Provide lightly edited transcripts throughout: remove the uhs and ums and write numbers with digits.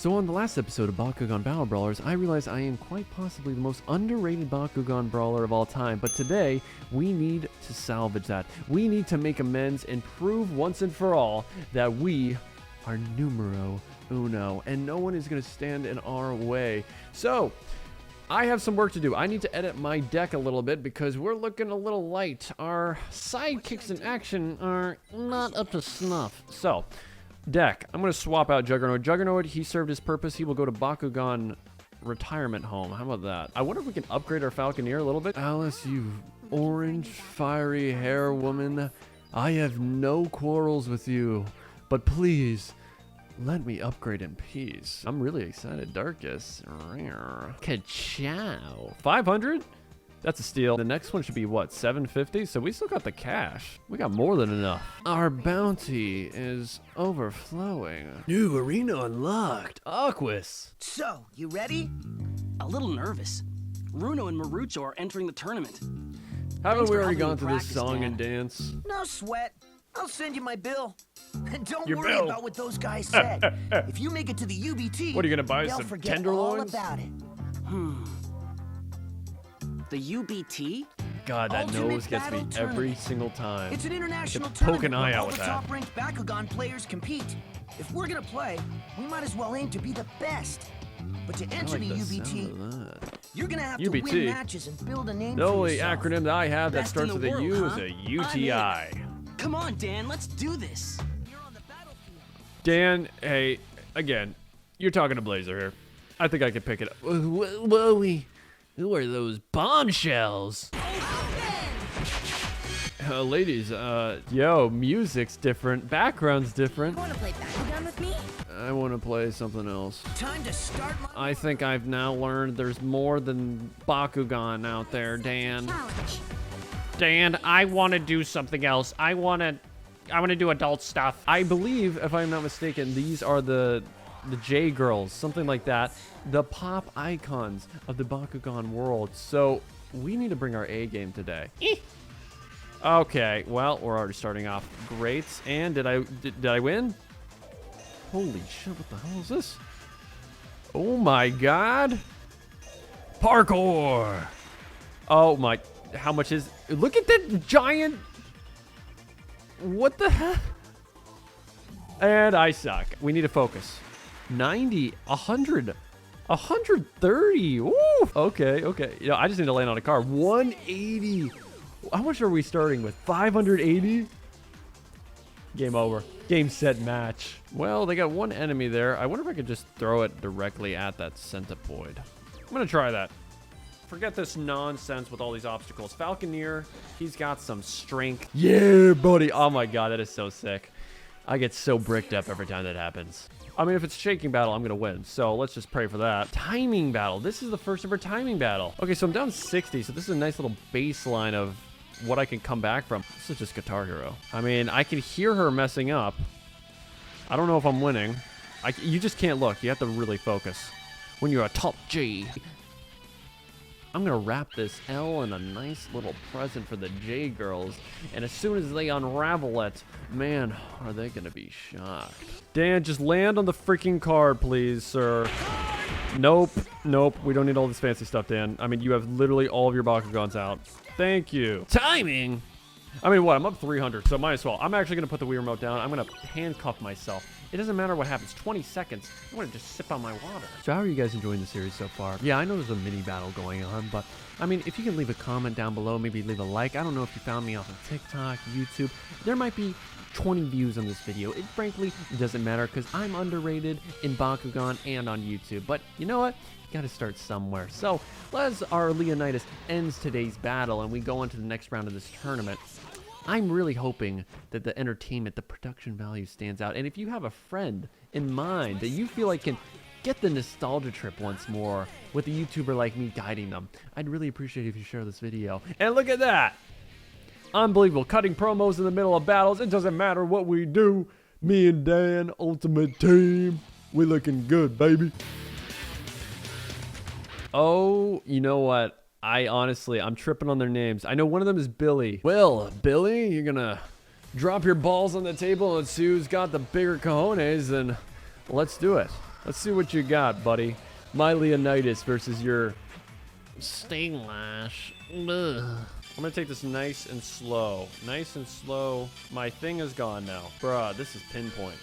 So on the last episode of Bakugan Battle Brawlers, I realized I am quite possibly the most underrated Bakugan Brawler of all time, but today, we need to salvage that. We need to make amends and prove once and for all that we are numero uno, and no one is going to stand in our way. So, I have some work to do. I need to edit my deck a little bit because we're looking a little light. Our sidekicks in action are not up to snuff. So, deck. I'm going to swap out Juggernaut. Juggernaut, he served his purpose. He will go to Bakugan retirement home. How about that? I wonder if we can upgrade our Falconeer a little bit. Alice, you orange, fiery hair woman. I have no quarrels with you, but please, let me upgrade in peace. I'm really excited. Darkest. Ka-chow. 500? That's a steal. The next one should be what, 750? So we still got the cash. We got more than enough. Our bounty is overflowing. New arena unlocked. Aquas. So, you ready? A little nervous. Runo and Marucho are entering the tournament. Haven't Thanks we for already helping gone me through this practice, song Dan. and dance? No sweat. I'll send you my bill. And don't Your worry bill? about what those guys said. If you make it to the UBT, What, are you gonna buy they'll some forget tenderloins? all about it. The UBT? God, that Ultimate nose gets me Battle every Tournament. single time. It's an international Poke an tournament eye where out all with the that. top-ranked Bakugan players compete. If we're gonna play, we might as well aim to be the best. But to I enter like the the UBT, sound of that. you're gonna have to UBT? win matches and build a name The for only yourself. acronym that I have that Best in starts the with a world, U huh? is a I'm UTI. Come on, Dan, let's do this. Dan, hey, again, you're talking to Blazer here. I think I can pick it up. Whoa, who are those bombshells? Ladies, yo, music's different, background's different. You want to play Bakugan with me? I want to play something else. Time to start my I think I've now learned there's more than Bakugan out there, Dan. Challenge. Dan, I want to do something else. I want to do adult stuff. I believe, if I'm not mistaken, these are the J girls, something like that. The pop icons of the Bakugan world. So we need to bring our A game today. Okay, well, we're already starting off great. And did I win? Holy shit, what the hell is this? Oh my god. Parkour. Oh my, how much is, look at that giant, what the heck? And I suck. We need to focus. 90, 100, 130. Woo! Okay. You know, I just need to land on a car. 180. How much are we starting with? 580? Game over. Game, set, match. Well, they got one enemy there. I wonder if I could just throw it directly at that centipoid. I'm going to try that. Forget this nonsense with all these obstacles. Falconeer, he's got some strength. Yeah, buddy. Oh my god, that is so sick. I get so bricked up every time that happens. I mean, if it's shaking battle, I'm going to win. So let's just pray for that. Timing battle. This is the first ever timing battle. Okay, so I'm down 60. So this is a nice little baseline of what I can come back from. This is just Guitar Hero. I mean, I can hear her messing up. I don't know if I'm winning. You just can't look. You have to really focus. When you're a top G. I'm going to wrap this L in a nice little present for the J girls. And as soon as they unravel it, man, are they going to be shocked. Dan, just land on the freaking card, please, sir. Nope. We don't need all this fancy stuff, Dan. I mean, you have literally all of your Bakugans out. Thank you. Timing? I mean, what? I'm up 300, so might as well. I'm actually going to put the Wii remote down. I'm going to handcuff myself. It doesn't matter what happens. 20 seconds. I'm going to just sip on my water. So how are you guys enjoying the series so far? Yeah, I know there's a mini battle going on, but I mean, if you can leave a comment down below, maybe leave a like. I don't know if you found me off of TikTok, YouTube. There might be 20 views on this video. It frankly doesn't matter because I'm underrated in Bakugan and on YouTube. But you know what? You gotta start somewhere. So, as our Leonidas ends today's battle and we go on to the next round of this tournament, I'm really hoping that the entertainment, the production value stands out. And if you have a friend in mind that you feel like can get the nostalgia trip once more with a YouTuber like me guiding them, I'd really appreciate it if you share this video. And look at that! Unbelievable. Cutting promos in the middle of battles. It doesn't matter what we do. Me and Dan, Ultimate Team. We looking good, baby. Oh, you know what? I'm tripping on their names. I know one of them is Billy. Well, Billy, you're gonna drop your balls on the table and see who's got the bigger cojones, and let's do it. Let's see what you got, buddy. My Leonidas versus your Sting Lash. Ugh. I'm gonna take this nice and slow. Nice and slow. My thing is gone now. Bruh, this is pinpoint.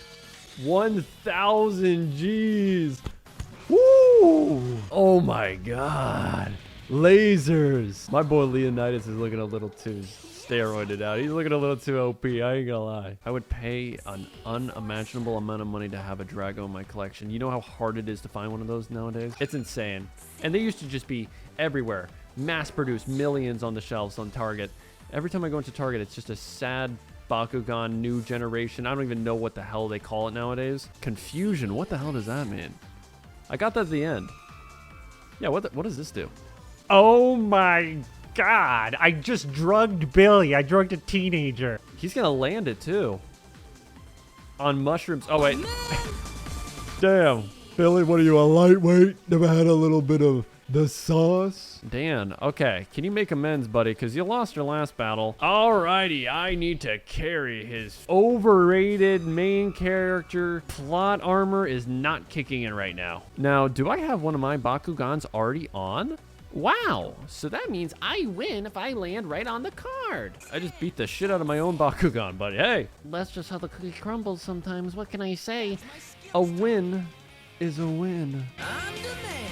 1,000 G's. Woo! Oh my god. Lasers. My boy Leonidas is looking a little too steroided out. He's looking a little too OP, I ain't gonna lie. I would pay an unimaginable amount of money to have a Drago in my collection. You know how hard it is to find one of those nowadays? It's insane. And they used to just be everywhere. Mass-produced, millions on the shelves on Target. Every time I go into Target, it's just a sad Bakugan new generation. I don't even know what the hell they call it nowadays. Confusion, what the hell does that mean? I got that at the end. Yeah, what does this do? Oh my god. I just drugged Billy. I drugged a teenager. He's gonna land it too. On mushrooms. Oh wait. Damn. Billy, what are you, a lightweight? Never had a little bit of the sauce? Dan, okay. Can you make amends, buddy? Because you lost your last battle. Alrighty, I need to carry his overrated main character. Plot armor is not kicking in right now. Now, do I have one of my Bakugans already on? Wow, so that means I win if I land right on the card. I just beat the shit out of my own Bakugan, buddy. Hey, That's just how the cookie crumbles sometimes. What can I say? a win is a win. I'm the man.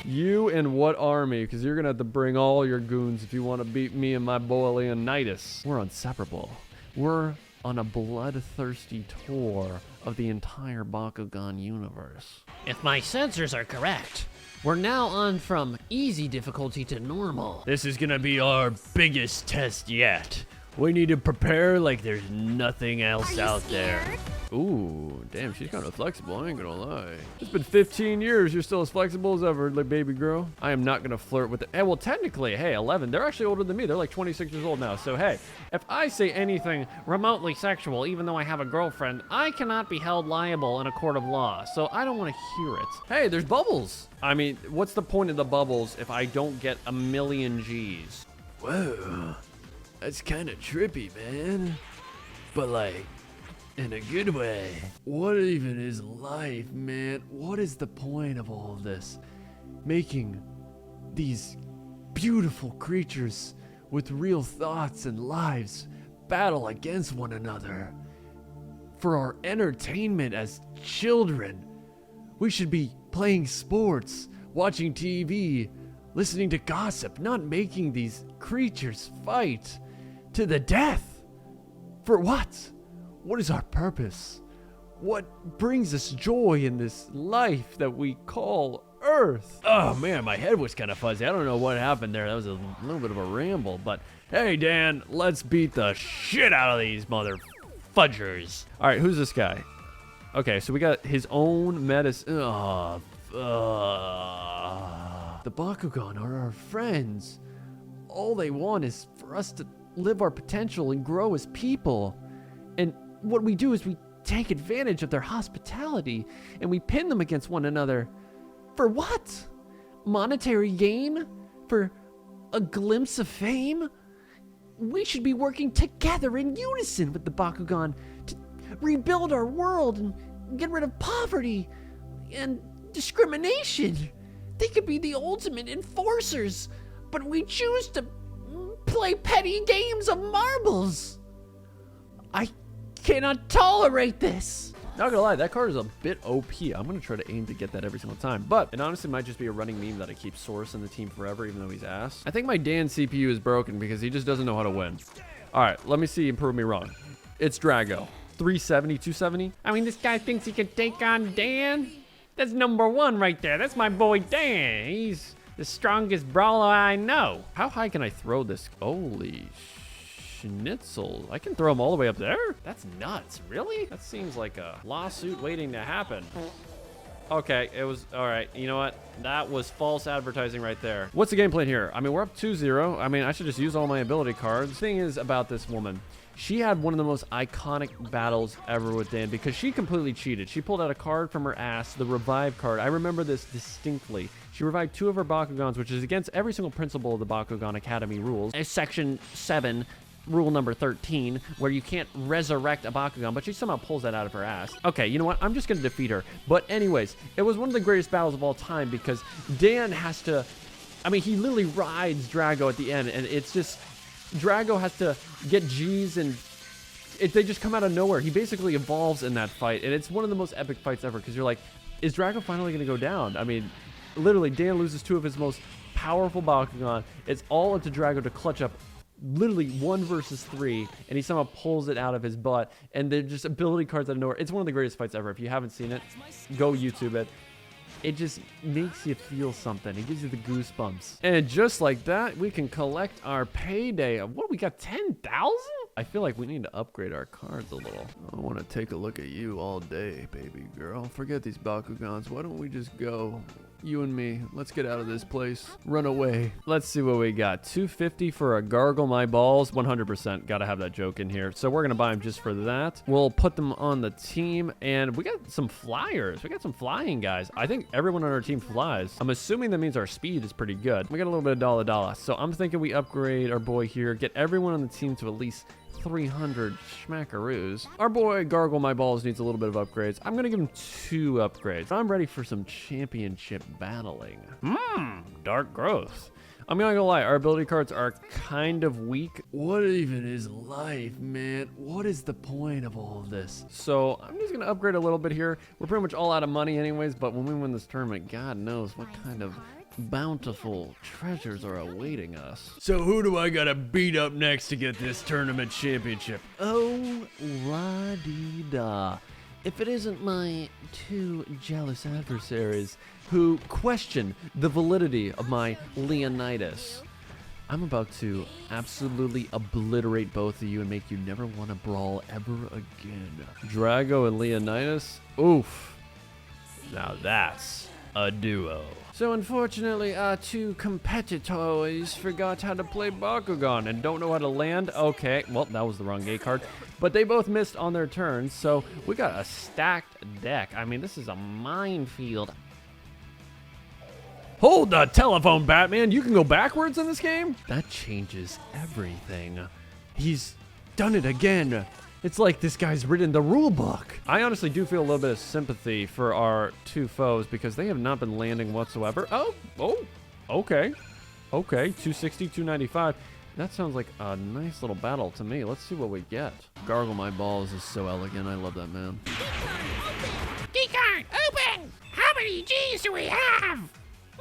You and what army? Because you're going to have to bring all your goons if you want to beat me and my boy Leonidas. We're inseparable. We're on a bloodthirsty tour of the entire Bakugan universe. If my sensors are correct, we're now on from easy difficulty to normal. This is going to be our biggest test yet. We need to prepare like there's nothing else out there. Ooh, damn, she's kind of flexible, I ain't gonna lie. It's been 15 years, you're still as flexible as ever, like baby girl. I am not gonna flirt with it. Hey, well, technically, hey, 11, they're actually older than me. They're like 26 years old now. So, hey, if I say anything Remotely sexual, even though I have a girlfriend, I cannot be held liable in a court of law, so I don't want to hear it. hey, there's bubbles. I mean, what's the point of the bubbles if I don't get a million G's? Whoa, that's kind of trippy, man. But like, in a good way. What even is life, man? What is the point of all of this? Making these beautiful creatures with real thoughts and lives battle against one another for our entertainment as children. We should be playing sports, watching TV, listening to gossip, not making these creatures fight to the death. For what? What is our purpose? What brings us joy in this life that we call Earth? Oh man, my head was kind of fuzzy. I don't know what happened there. That was a little bit of a ramble, but hey Dan, let's beat the shit out of these mother fudgers. All right, who's this guy? Okay, so we got his own medicine. The Bakugan are our friends. All they want is for us to live our potential and grow as people. And what we do is we take advantage of their hospitality and we pin them against one another. For what? Monetary gain? For a glimpse of fame? We should be working together in unison with the Bakugan to rebuild our world and get rid of poverty and discrimination. They could be the ultimate enforcers, but we choose to play petty games of marbles. I cannot tolerate this. Not gonna lie, that card is a bit OP. I'm gonna try to aim to get that every single time, but it honestly might just be a running meme that I keep Source in the team forever, even though he's ass. I think my Dan CPU is broken because he just doesn't know how to win. All right, let me see and prove me wrong. It's Drago. 370, 270. I mean, this guy thinks he can take on Dan? That's number one right there. That's my boy Dan. He's the strongest brawler I know. How high can I throw this? Holy schnitzel. I can throw him all the way up there? That's nuts. Really? That seems like a lawsuit waiting to happen. Okay, it was, all right. You know what? That was false advertising right there. What's the game plan here? I mean, we're up 2-0. I mean, I should just use all my ability cards. The thing is about this woman. She had one of the most iconic battles ever with Dan because she completely cheated. She pulled out a card from her ass, the revive card. I remember this distinctly. She revived 2 of her Bakugans, which is against every single principle of the Bakugan Academy rules. Section 7, rule number 13, where you can't resurrect a Bakugan, but she somehow pulls that out of her ass. Okay, you know what? I'm just going to defeat her. But anyways, it was one of the greatest battles of all time because Dan has to... I mean, he literally rides Drago at the end, and it's just... Drago has to get G's, and they just come out of nowhere. He basically evolves in that fight, and it's one of the most epic fights ever because you're like, is Drago finally going to go down? I mean, literally, Dan loses 2 of his most powerful Bakugan. It's all up to Drago to clutch up literally 1 versus 3, and he somehow pulls it out of his butt, and they're just ability cards out of nowhere. It's one of the greatest fights ever. If you haven't seen it, go YouTube it. It just makes you feel something. It gives you the goosebumps. And just like that, we can collect our payday of, what, we got 10,000? I feel like we need to upgrade our cards a little. I want to take a look at you all day, baby girl. Forget these Bakugans. Why don't we just go? You and me, let's get out of this place. Run away. Let's see what we got. 250 for a Gargle My Balls. 100%. Gotta have that joke in here. So we're gonna buy them just for that. We'll put them on the team, and we got some flyers. We got some flying guys. I think everyone on our team flies. I'm assuming that means our speed is pretty good. We got a little bit of dollar. So I'm thinking we upgrade our boy here. Get everyone on the team to at least 300 schmackaroos. Our boy Gargle My Balls needs a little bit of upgrades. I'm gonna give him 2 upgrades. I'm ready for some championship battling. Dark growth. I'm not gonna lie, our ability cards are kind of weak. What even is life, man? What is the point of all of this? So I'm just gonna upgrade a little bit here. We're pretty much all out of money anyways, but when we win this tournament, God knows what kind of bountiful treasures are awaiting us. So who do I gotta beat up next to get this tournament championship? Oh, la-dee-da. If it isn't my 2 jealous adversaries who question the validity of my Leonidas. I'm about to absolutely obliterate both of you and make you never want to brawl ever again. Drago and Leonidas? Oof. Now that's a duo. So unfortunately, our 2 competitors forgot how to play Bakugan and don't know how to land. Okay, well, that was the wrong gay card. But they both missed on their turns, so we got a stacked deck. I mean, this is a minefield. Hold the telephone, Batman. You can go backwards in this game? That changes everything. He's done it again. It's like this guy's written the rule book. I honestly do feel a little bit of sympathy for our 2 foes because they have not been landing whatsoever. Oh, okay. Okay, 260, 295. That sounds like a nice little battle to me. Let's see what we get. Gargle My Balls is so elegant. I love that, man. Keycard, open! How many G's do we have?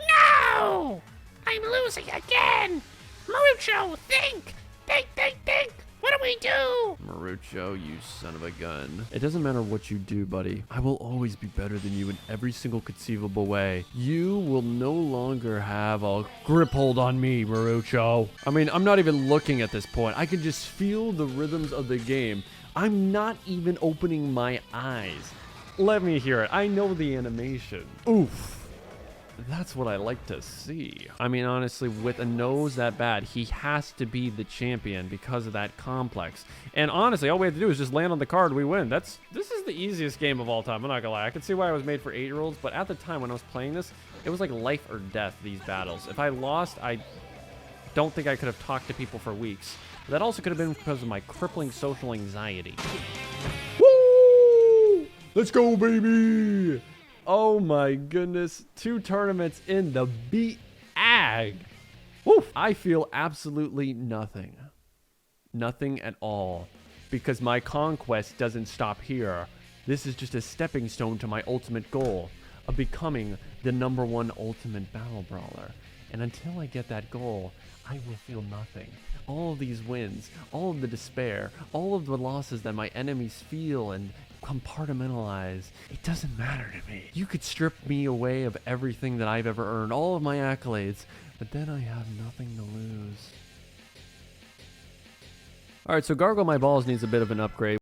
No! I'm losing again! Marucho, think! Think! What do we do? Marucho, you son of a gun. It doesn't matter what you do, buddy. I will always be better than you in every single conceivable way. You will no longer have a grip hold on me, Marucho. I mean, I'm not even looking at this point. I can just feel the rhythms of the game. I'm not even opening my eyes. Let me hear it. I know the animation. Oof. That's what I like to see. I mean, honestly, with a nose that bad, he has to be the champion because of that complex. And honestly, all we have to do is just land on the card, we win. This is the easiest game of all time, I'm not gonna lie. I can see why it was made for 8-year-olds, but at the time when I was playing this, it was like life or death, these battles. If I lost, I don't think I could have talked to people for weeks. But that also could have been because of my crippling social anxiety. Woo! Let's go, baby! Oh my goodness, 2 tournaments in the B-Ag. Woof. I feel absolutely nothing. Nothing at all. Because my conquest doesn't stop here. This is just a stepping stone to my ultimate goal of becoming the #1 ultimate battle brawler. And until I get that goal, I will feel nothing. All of these wins, all of the despair, all of the losses that my enemies feel and compartmentalize, it doesn't matter to me. You could strip me away of everything that I've ever earned, all of my accolades, but then I have nothing to lose. All right, so Gargle My Balls needs a bit of an upgrade.